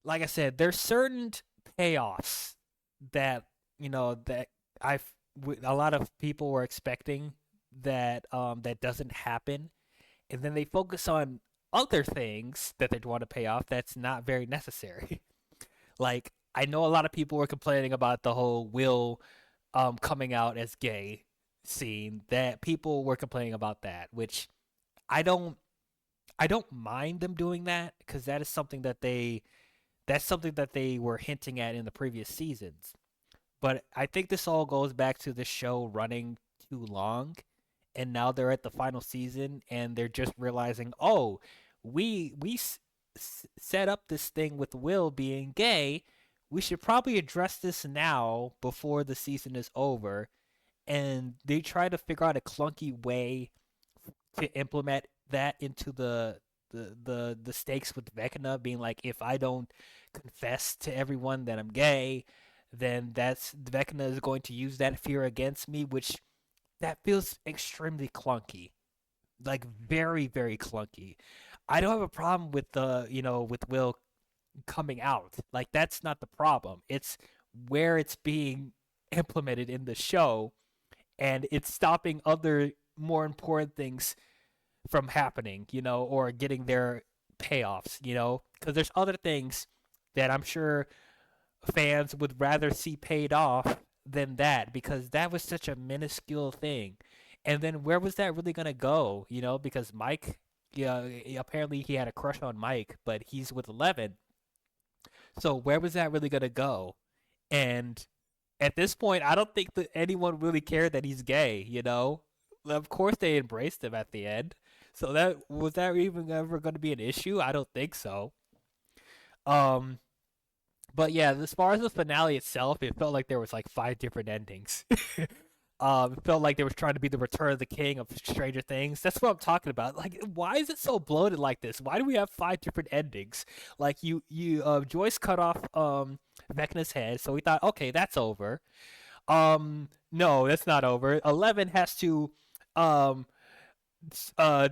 like I said, there's certain payoffs that that a lot of people were expecting that doesn't happen, and then they focus on other things that they want to pay off that's not very necessary. Like I know a lot of people were complaining about the whole Will coming out as gay scene. That people were complaining about that, which I don't I don't mind them doing that because that's something that they were hinting at in the previous seasons. But I think this all goes back to the show running too long, and now they're at the final season and they're just realizing, oh, we set up this thing with Will being gay. We should probably address this now before the season is over. And they try to figure out a clunky way to implement that into the stakes with Vecna being like, if I don't confess to everyone that I'm gay, then that's Vecna is going to use that fear against me, which that feels extremely clunky, like very very clunky. I don't have a problem with with Will coming out, like that's not the problem. It's where it's being implemented in the show, and it's stopping other more important things from happening, or getting their payoffs, because there's other things that I'm sure fans would rather see paid off than that, because that was such a minuscule thing. And then where was that really gonna go? Because Mike, yeah, apparently he had a crush on Mike, but he's with 11. So where was that really gonna go? And at this point, I don't think that anyone really cared that he's gay. Of course they embraced him at the end. So that even ever going to be an issue? I don't think so. Um, but yeah, as far as the finale itself, it felt like there was like five different endings. It felt like they were trying to be the Return of the King of Stranger Things. That's what I'm talking about. Like, why is it so bloated like this? Why do we have five different endings? Like, Joyce cut off Vecna's head, so we thought, okay, that's over. No, that's not over. 11 has to um uh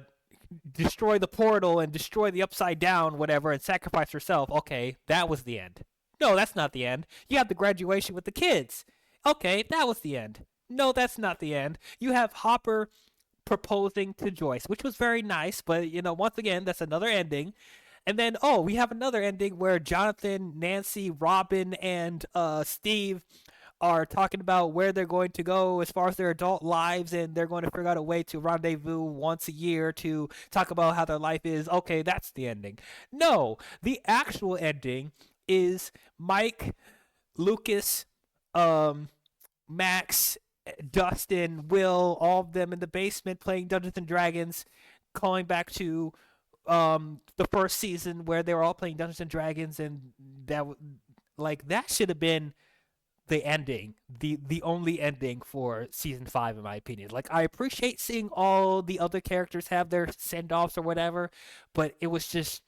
destroy the portal and destroy the upside down, whatever, and sacrifice herself. Okay, that was the end. No, that's not the end. You have the graduation with the kids. Okay, that was the end. No, that's not the end. You have Hopper proposing to Joyce, which was very nice, but once again, that's another ending. And then, oh, we have another ending where Jonathan, Nancy, Robin, and Steve are talking about where they're going to go as far as their adult lives, and they're going to figure out a way to rendezvous once a year to talk about how their life is. Okay, that's the ending. No, the actual ending is Mike, Lucas, um, Max, Dustin, Will, all of them in the basement playing Dungeons and Dragons, calling back to the first season where they were all playing Dungeons and Dragons, and that should have been the ending, the only ending for season 5 in my opinion. Like, I appreciate seeing all the other characters have their send-offs or whatever, but it was just,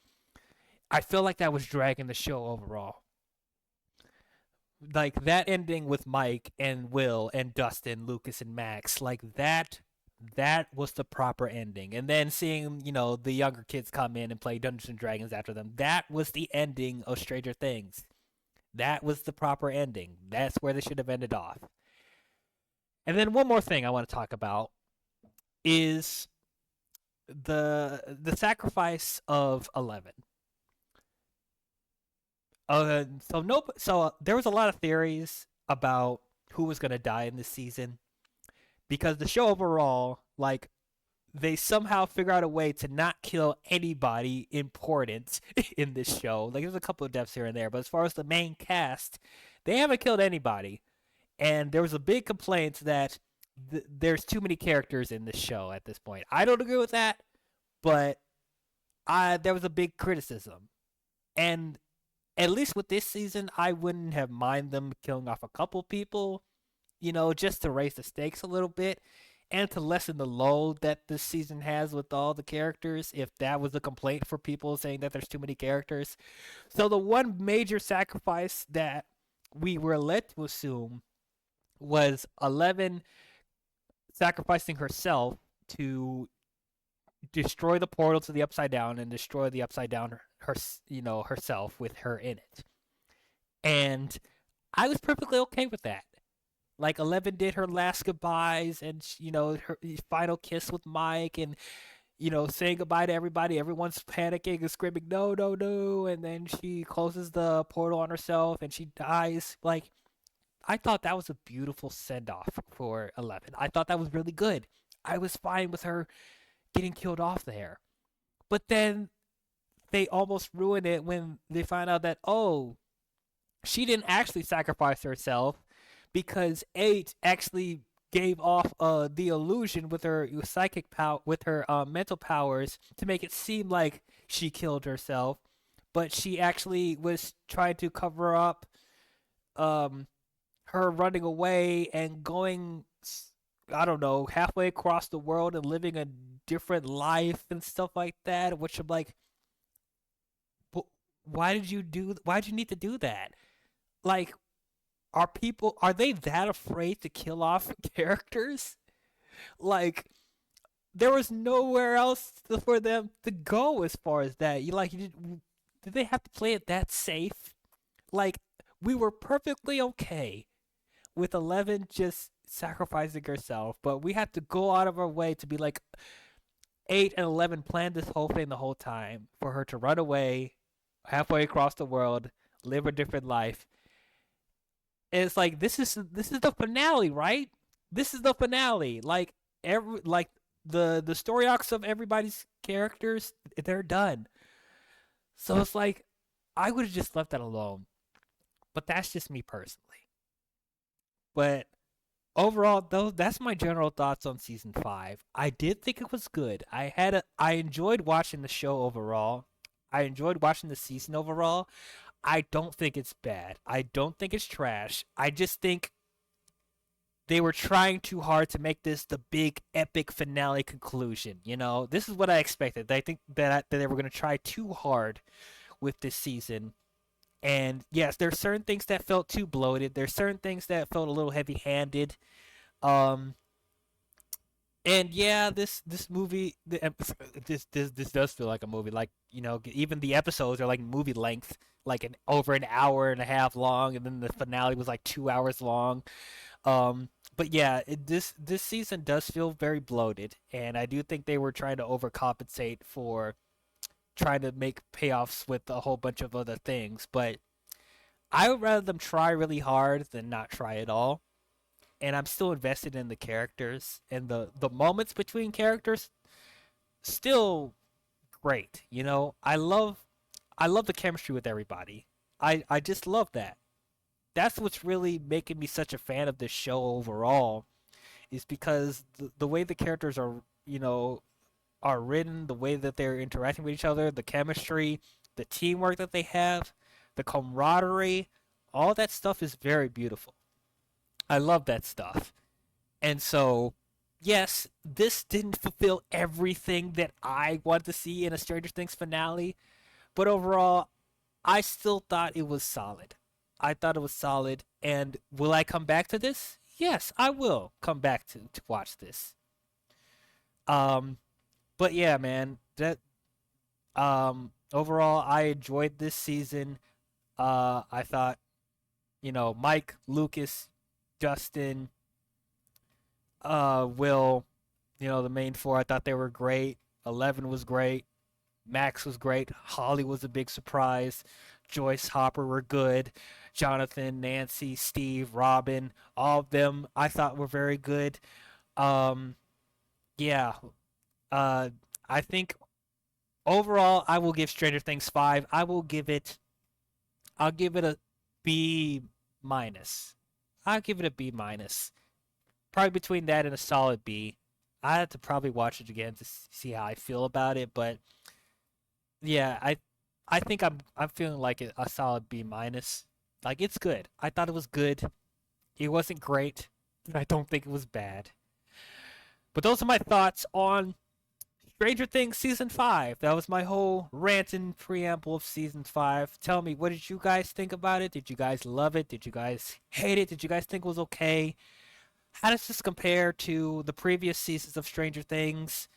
I feel like that was dragging the show overall. Like that ending with Mike and Will and Dustin, Lucas and Max, like that was the proper ending. And then seeing, the younger kids come in and play Dungeons and Dragons after them, that was the ending of Stranger Things. That was the proper ending. That's where they should have ended off. And then one more thing I want to talk about is the sacrifice of 11. So there was a lot of theories about who was going to die in this season, because the show overall, like, they somehow figure out a way to not kill anybody important in this show. Like, there's a couple of deaths here and there, but as far as the main cast, they haven't killed anybody. And there was a big complaint that there's too many characters in this show at this point. I don't agree with that, but there was a big criticism. And at least with this season, I wouldn't have mind them killing off a couple people, just to raise the stakes a little bit and to lessen the load that this season has with all the characters, if that was a complaint for people saying that there's too many characters. So the one major sacrifice that we were led to assume was 11 sacrificing herself to destroy the portal to the Upside Down and destroy the Upside Down herself with her in it. And I was perfectly okay with that. Like 11 did her last goodbyes and her final kiss with Mike and saying goodbye to everybody. Everyone's panicking and screaming, no, no, no. And then she closes the portal on herself and she dies. Like, I thought that was a beautiful send off for 11. I thought that was really good. I was fine with her getting killed off there. But then they almost ruin it when they find out that, oh, she didn't actually sacrifice herself because 8 actually gave off the illusion with her psychic power, with her mental powers, to make it seem like she killed herself, but she actually was trying to cover up um, her running away and going, I don't know, halfway across the world and living a different life and stuff like that. Which I'm like, why did you need to do that? Like, are they that afraid to kill off characters? Like, there was nowhere else for them to go as far as that. Did they have to play it that safe? Like, we were perfectly okay with 11 just sacrificing herself, but we had to go out of our way to be like, 8 and 11 planned this whole thing the whole time for her to run away halfway across the world, live a different life. And it's like, this is the finale, right? This is the finale. Like, the story arcs of everybody's characters, they're done. So it's like, I would have just left that alone. But that's just me personally. But overall, though, that's my general thoughts on season 5. I did think it was good. I enjoyed watching the show overall. I enjoyed watching the season overall. I don't think it's bad. I don't think it's trash. I just think they were trying too hard to make this the big epic finale conclusion. This is what I expected. I think that they were going to try too hard with this season. And yes, there's certain things that felt too bloated. There's certain things that felt a little heavy-handed. Um, and yeah, this movie, this does feel like a movie. Like, even the episodes are like movie length, like over an hour and a half long, and then the finale was like 2 hours long. But yeah, this season does feel very bloated, and I do think they were trying to overcompensate for trying to make payoffs with a whole bunch of other things. But I would rather them try really hard than not try at all. And I'm still invested in the characters, and the moments between characters still great. I love the chemistry with everybody. I just love that. That's what's really making me such a fan of this show overall, is because the way the characters are written, the way that they're interacting with each other, the chemistry, the teamwork that they have, the camaraderie, all that stuff is very beautiful. I love that stuff. And so, yes, this didn't fulfill everything that I wanted to see in a Stranger Things finale, but overall, I still thought it was solid. I thought it was solid, and will I come back to this? Yes, I will come back to watch this. Um, but yeah, man, that overall, I enjoyed this season. I thought, Mike, Lucas, Justin, Will, the main four, I thought they were great. 11 was great. Max was great. Holly was a big surprise. Joyce, Hopper were good. Jonathan, Nancy, Steve, Robin, all of them I thought were very good. Um, yeah. Uh, I think overall I will give Stranger Things 5. I'll give it a B minus. I'll give it a B minus. Probably between that and a solid B. I have to probably watch it again to see how I feel about it, but yeah, I think I'm feeling like a solid B minus. Like, it's good. I thought it was good. It wasn't great, but I don't think it was bad. But those are my thoughts on Stranger Things season 5. That was my whole rant and preamble of season 5. Tell me, what did you guys think about it? Did you guys love it? Did you guys hate it? Did you guys think it was okay? How does this compare to the previous seasons of Stranger Things?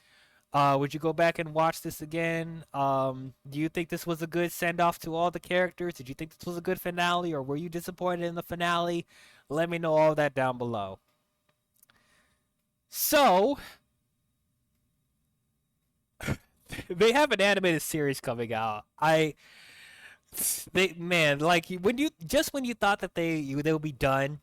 Would you go back and watch this again? Do you think this was a good send off to all the characters? Did you think this was a good finale, or were you disappointed in the finale? Let me know all that down below. So, they have an animated series coming out. Like when you thought that they'll be done,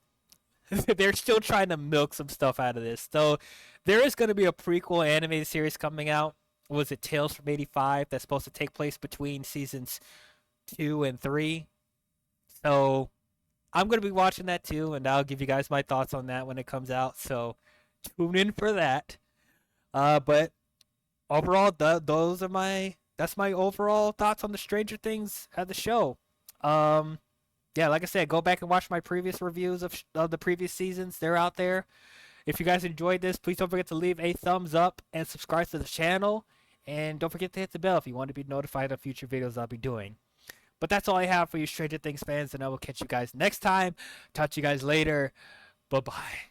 they're still trying to milk some stuff out of this. So there is going to be a prequel animated series coming out. Was it Tales from '85? That's supposed to take place between seasons 2 and 3. So I'm going to be watching that too, and I'll give you guys my thoughts on that when it comes out. So tune in for that. But overall, that's my overall thoughts on the Stranger Things at the show. Yeah, like I said, go back and watch my previous reviews of the previous seasons. They're out there. If you guys enjoyed this, please don't forget to leave a thumbs up and subscribe to the channel. And don't forget to hit the bell if you want to be notified of future videos I'll be doing. But that's all I have for you Stranger Things fans, and I will catch you guys next time. Talk to you guys later. Bye-bye.